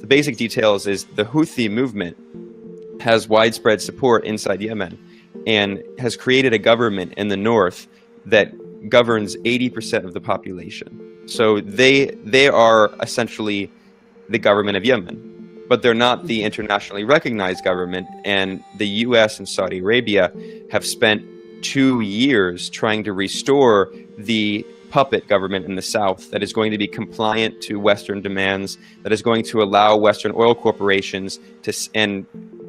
basic details is the Houthi movement has widespread support inside Yemen and has created a government in the north that governs 80% of the population. So they are essentially the government of Yemen, but they're not the internationally recognized government. And the US and Saudi Arabia have spent 2 years trying to restore the puppet government in the south that is going to be compliant to Western demands, that is going to allow Western oil corporations and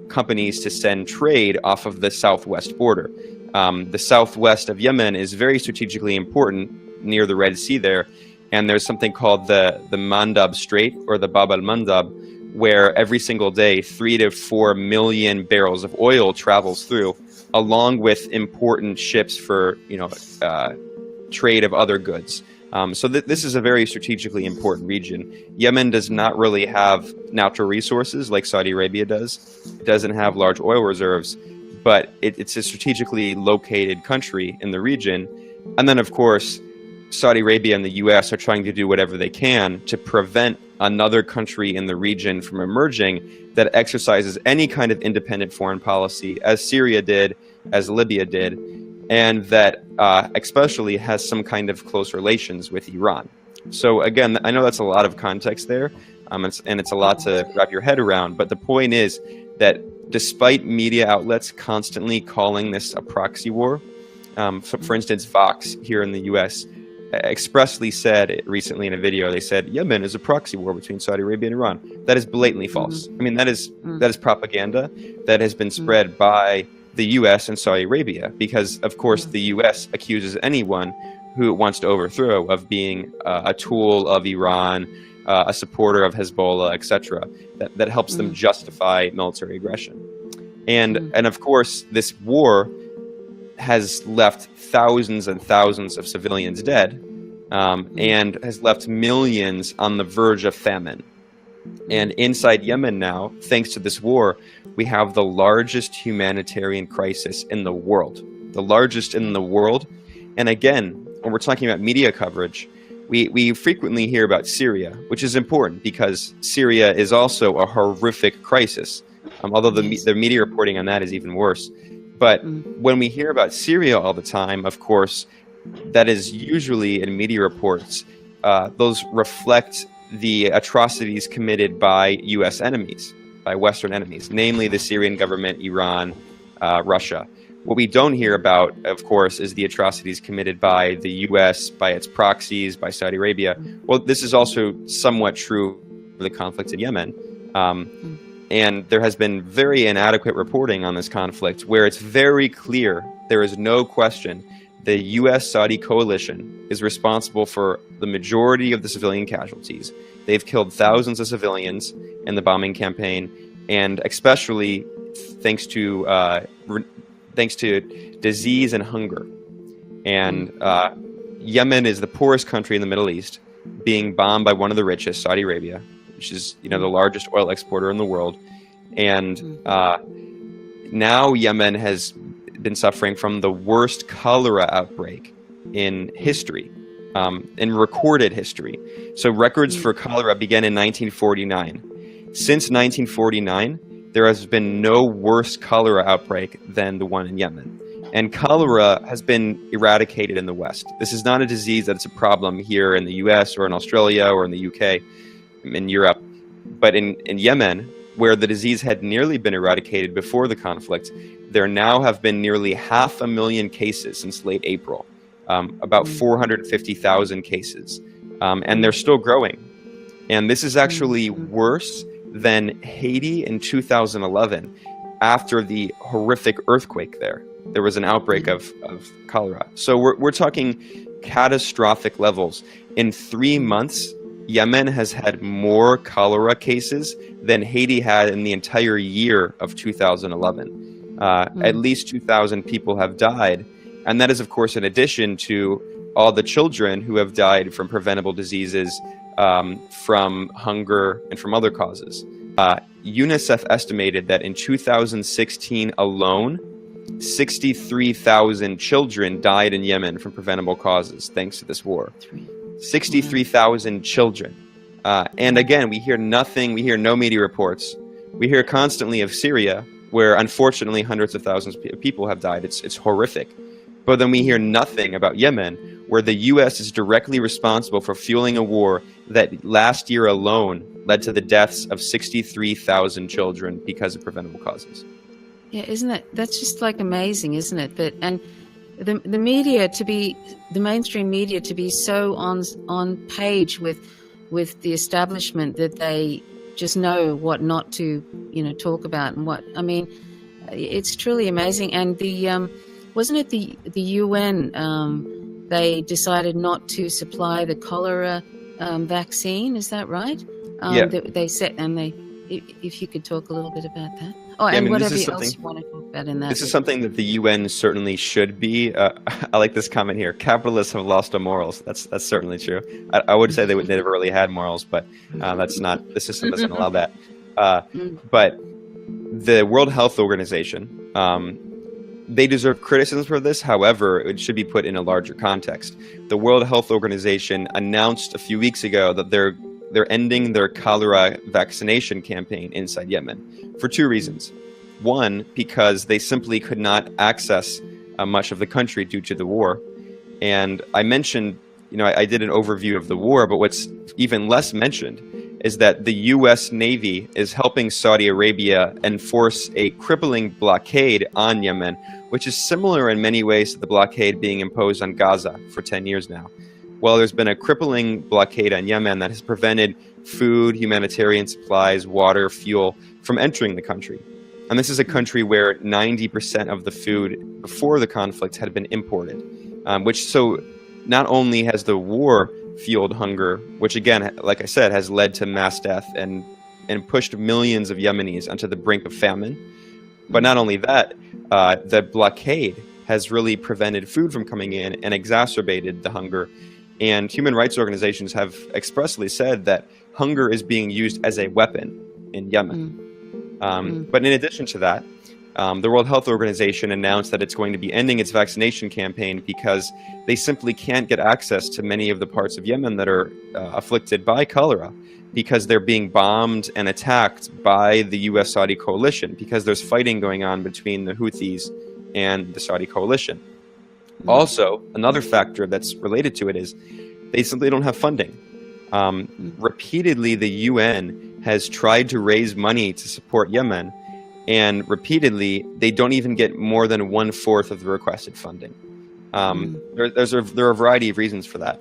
companies to send trade off of the southwest border. The southwest of Yemen is very strategically important near the Red Sea there, and there's something called the Mandab Strait, or the Bab al-Mandab, where every single day 3 to 4 million barrels of oil travels through, along with important ships for trade of other goods. So this is a very strategically important region. Yemen does not really have natural resources like Saudi Arabia does. It doesn't have large oil reserves, but it's a strategically located country in the region. And then, of course, Saudi Arabia and the US are trying to do whatever they can to prevent another country in the region from emerging that exercises any kind of independent foreign policy, as Syria did, as Libya did, and that especially has some kind of close relations with Iran. So again, I know that's a lot of context there, and it's a lot to wrap your head around, but the point is that despite media outlets constantly calling this a proxy war, for instance, Vox here in the US expressly said recently in a video, they said Yemen is a proxy war between Saudi Arabia and Iran. That is blatantly false. I mean, that is propaganda that has been spread by the US and Saudi Arabia, because of course the US accuses anyone who it wants to overthrow of being a tool of Iran, a supporter of Hezbollah, etc. That helps them justify military aggression. And of course this war has left thousands and thousands of civilians dead, and has left millions on the verge of famine. And inside Yemen now, thanks to this war, we have the largest humanitarian crisis in the world. The largest in the world. And again, when we're talking about media coverage, we frequently hear about Syria, which is important because Syria is also a horrific crisis, although the media reporting on that is even worse. But when we hear about Syria all the time, of course, that is usually in media reports, those reflect the atrocities committed by U.S. enemies, by Western enemies, namely the Syrian government, Iran, Russia. What we don't hear about, of course, is the atrocities committed by the U.S., by its proxies, by Saudi Arabia. Well, this is also somewhat true for the conflict in Yemen. And there has been very inadequate reporting on this conflict, where it's very clear, there is no question, the U.S.-Saudi coalition is responsible for the majority of the civilian casualties. They've killed thousands of civilians in the bombing campaign, and especially thanks to disease and hunger. And Yemen is the poorest country in the Middle East, being bombed by one of the richest, Saudi Arabia, which is the largest oil exporter in the world. And now Yemen has been suffering from the worst cholera outbreak in history, in recorded history. So records for cholera began in 1949. Since 1949, there has been no worse cholera outbreak than the one in Yemen. And cholera has been eradicated in the West. This is not a disease that's a problem here in the US or in Australia or in the UK, in Europe. But in Yemen, where the disease had nearly been eradicated before the conflict, there now have been nearly 500,000 cases since late April, about 450,000 cases, and they're still growing. And this is actually worse than Haiti in 2011, after the horrific earthquake there. There was an outbreak of cholera. So we're talking catastrophic levels. In 3 months, Yemen has had more cholera cases than Haiti had in the entire year of 2011. At least 2,000 people have died. And that is, of course, in addition to all the children who have died from preventable diseases, from hunger, and from other causes. UNICEF estimated that in 2016 alone, 63,000 children died in Yemen from preventable causes thanks to this war. 63,000 children. And again, we hear nothing. We hear no media reports. We hear constantly of Syria, where unfortunately hundreds of thousands of people have died. It's horrific. But then we hear nothing about Yemen, where the U.S. is directly responsible for fueling a war that last year alone led to the deaths of 63,000 children because of preventable causes. Yeah, that's just like amazing, isn't it? That and the media the mainstream media to be so on page with the establishment that they just know what not to talk about and what I mean. It's truly amazing. And wasn't it the UN? They decided not to supply the cholera vaccine. Is that right? Yeah. They said, and if you could talk a little bit about that. Oh, yeah, and whatever else you want to talk about in that. This is something that the UN certainly should be. I like this comment here. Capitalists have lost their morals. That's certainly true. I would say they never really had morals, but that's not. The system doesn't allow that. But the World Health Organization, they deserve criticism for this. However, it should be put in a larger context. The World Health Organization announced a few weeks ago that they're ending their cholera vaccination campaign inside Yemen for two reasons. One, because they simply could not access much of the country due to the war. And I mentioned, I did an overview of the war, but what's even less mentioned is that the U.S. Navy is helping Saudi Arabia enforce a crippling blockade on Yemen, which is similar in many ways to the blockade being imposed on Gaza for 10 years now. Well, there's been a crippling blockade on Yemen that has prevented food, humanitarian supplies, water, fuel from entering the country. And this is a country where 90% of the food before the conflict had been imported, so not only has the war fueled hunger, which again, like I said, has led to mass death and pushed millions of Yemenis onto the brink of famine, but not only that, the blockade has really prevented food from coming in and exacerbated the hunger. And human rights organizations have expressly said that hunger is being used as a weapon in Yemen. But in addition to that, the World Health Organization announced that it's going to be ending its vaccination campaign because they simply can't get access to many of the parts of Yemen that are afflicted by cholera, because they're being bombed and attacked by the U.S.-Saudi coalition, because there's fighting going on between the Houthis and the Saudi coalition. Also, another factor that's related to it is they simply don't have funding. Repeatedly, the UN has tried to raise money to support Yemen, and repeatedly, they don't even get more than 1/4 of the requested funding. There are a variety of reasons for that.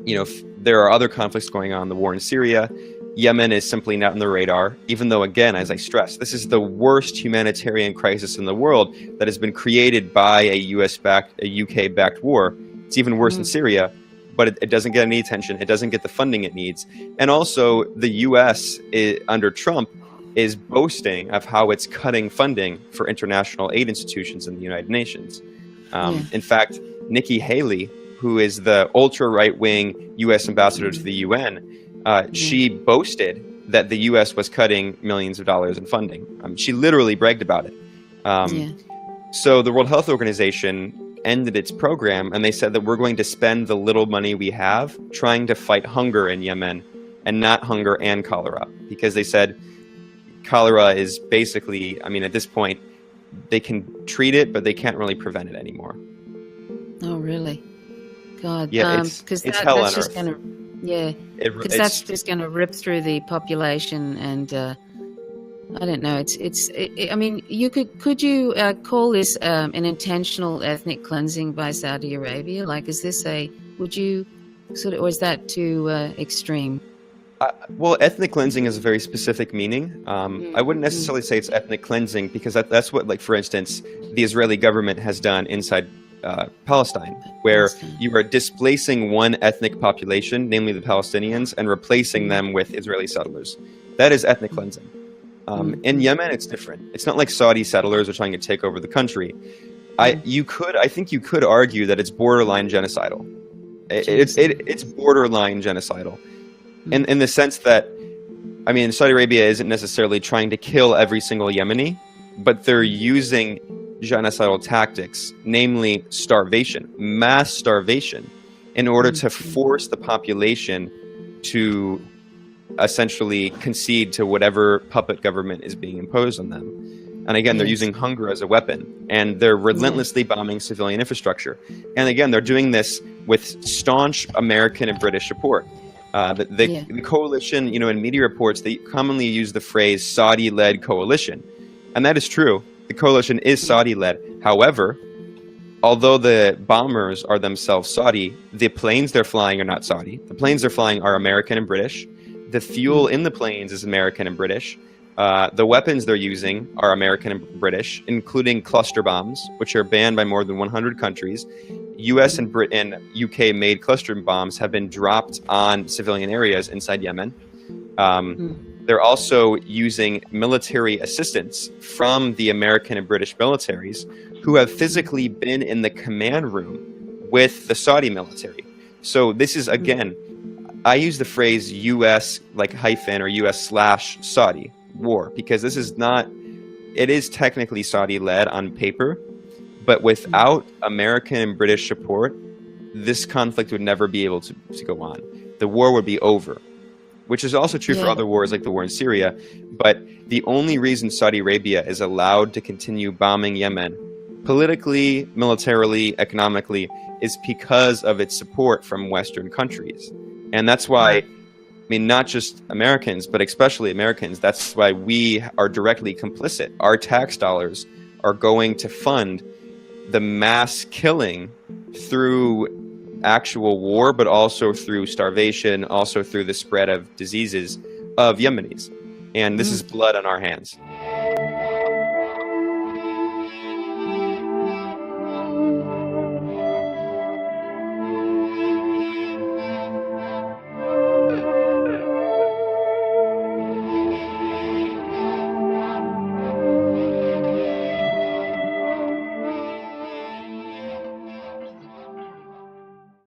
There are other conflicts going on, the war in Syria. Yemen is simply not on the radar, even though, again, as I stressed, this is the worst humanitarian crisis in the world that has been created by a UK-backed war. It's even worse in Syria, but it doesn't get any attention. It doesn't get the funding it needs. And also, the U.S., under Trump, is boasting of how it's cutting funding for international aid institutions in the United Nations. In fact, Nikki Haley, who is the ultra-right-wing U.S. ambassador to the UN, she boasted that the U.S. was cutting millions of dollars in funding. She literally bragged about it. So the World Health Organization ended its program, and they said that we're going to spend the little money we have trying to fight hunger in Yemen, and not hunger and cholera, because they said cholera is basically, at this point, they can treat it, but they can't really prevent it anymore. Oh, really? God. Yeah, because it's hell that's on just earth. going to, because that's just going to rip through the population, and I don't know. Could you call this an intentional ethnic cleansing by Saudi Arabia? Like, is this would you or is that too extreme? Well, ethnic cleansing is a very specific meaning. I wouldn't necessarily say it's ethnic cleansing, because that's what, like, for instance, the Israeli government has done inside Palestine, where you are displacing one ethnic population, namely the Palestinians, and replacing them with Israeli settlers. That is ethnic cleansing. In Yemen, it's different. It's not like Saudi settlers are trying to take over the country. I think you could argue that it's borderline genocidal. It's borderline genocidal. In the sense that, Saudi Arabia isn't necessarily trying to kill every single Yemeni, but they're using genocidal tactics, namely starvation, mass starvation, in order to force the population to essentially concede to whatever puppet government is being imposed on them. And again, they're using hunger as a weapon, and they're relentlessly bombing civilian infrastructure. And again, they're doing this with staunch American and British support. The coalition, in media reports, they commonly use the phrase Saudi-led coalition. And that is true. The coalition is Saudi-led. However, although the bombers are themselves Saudi, the planes they're flying are not Saudi. The planes they're flying are American and British. The fuel in the planes is American and British. The weapons they're using are American and British, including cluster bombs, which are banned by more than 100 countries. U.S. and UK-made cluster bombs have been dropped on civilian areas inside Yemen. They're also using military assistance from the American and British militaries who have physically been in the command room with the Saudi military. So this is, again, I use the phrase U.S. hyphen or U.S./Saudi war because this is not, it is technically Saudi-led on paper, but without American and British support, this conflict would never be able to go on. The war would be over, which is also true for other wars like the war in Syria. But the only reason Saudi Arabia is allowed to continue bombing Yemen politically, militarily, economically, is because of its support from Western countries. And that's why, not just Americans, but especially Americans, that's why we are directly complicit. Our tax dollars are going to fund the mass killing through actual war, but also through starvation, also through the spread of diseases of Yemenis. And this is blood on our hands.